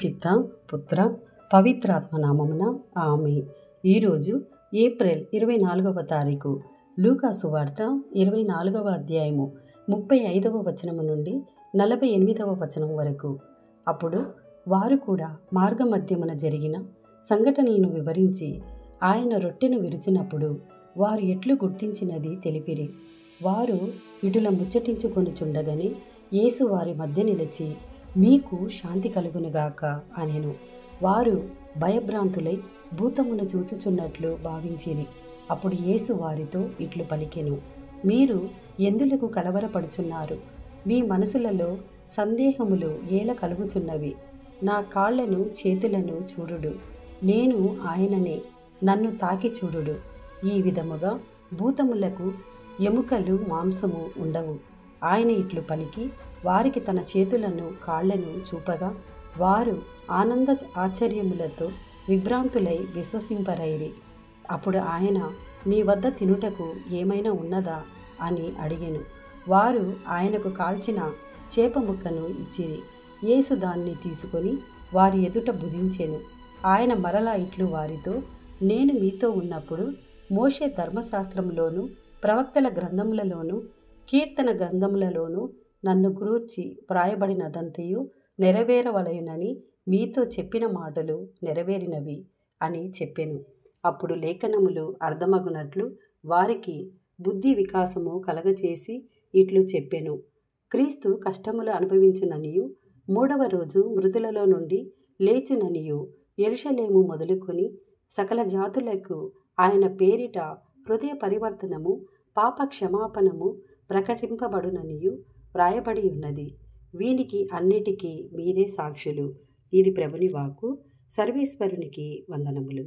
పిత పుత్ర పవిత్రాత్మ నామమున ఆమె. ఈరోజు ఏప్రిల్ 24వ తారీఖు. లూకా సువార్త 24వ అధ్యాయము 35వ వచనము నుండి 48వ వచనం వరకు. అప్పుడు వారు కూడా మార్గమధ్యమున జరిగిన సంఘటనలను వివరించి ఆయన రొట్టెను విరిచినప్పుడు వారు ఎట్లు గుర్తించినది తెలిపిరి. వారు ఇటుల ముచ్చటించుకొనుచుండగానే యేసు వారి మధ్య నిలిచి, మీకు శాంతి కలుగునుగాక అనెను. వారు భయభ్రాంతులై భూతమును చూచుచున్నట్లు భావించిరి. అప్పుడు యేసు వారితో ఇట్లు పలికెను, మీరు ఎందులకు కలవరపడుచున్నారు? మీ మనసులలో సందేహములు ఏల కలుగుచున్నవి? నా కాళ్లను చేతులను చూడుడు, నేను ఆయననే, నన్ను తాకి చూడుడు. ఈ విధముగా భూతములకు ఎముకలు మాంసము ఉండవు. ఆయన ఇట్లు పలికి వారికి తన చేతులను కాళ్లను చూపగా వారు ఆనంద ఆశ్చర్యములతో విభ్రాంతులై విశ్వసింపరైరి. అప్పుడు ఆయన, మీ వద్ద తినుటకు ఏమైనా ఉన్నదా అని అడిగెను. వారు ఆయనకు కాల్చిన చేప ముక్కను ఇచ్చిరి. యేసు దాన్ని తీసుకొని వారి ఎదుట భుజించెను. ఆయన మరలా ఇట్లు వారితో, నేను మీతో ఉన్నప్పుడు మోషే ధర్మశాస్త్రములోను ప్రవక్తల గ్రంథములలోను కీర్తన గ్రంథములలోను నన్ను గూర్చి వ్రాయబడినదంతయు నెరవేరవలయునని మీతో చెప్పిన మాటలు నెరవేరినవి అని చెప్పెను. అప్పుడు లేఖనములు అర్థమగునట్లు వారికి బుద్ధి వికాసము కలగచేసి ఇట్లు చెప్పెను. క్రీస్తు కష్టములు అనుభవించుననియు మూడవ రోజు మృతులలో నుండి లేచుననియు యెరూషలేము మొదలుకొని సకల జాతులకు ఆయన పేరిట హృదయ పరివర్తనము పాప క్షమాపణము ప్రకటింపబడుననియు వ్రాయబడి ఉన్నది. వీనికి అన్నిటికీ మీరే సాక్షులు. ఇది ప్రభుని వాక్కు. సర్వేశ్వరునికి వందనములు.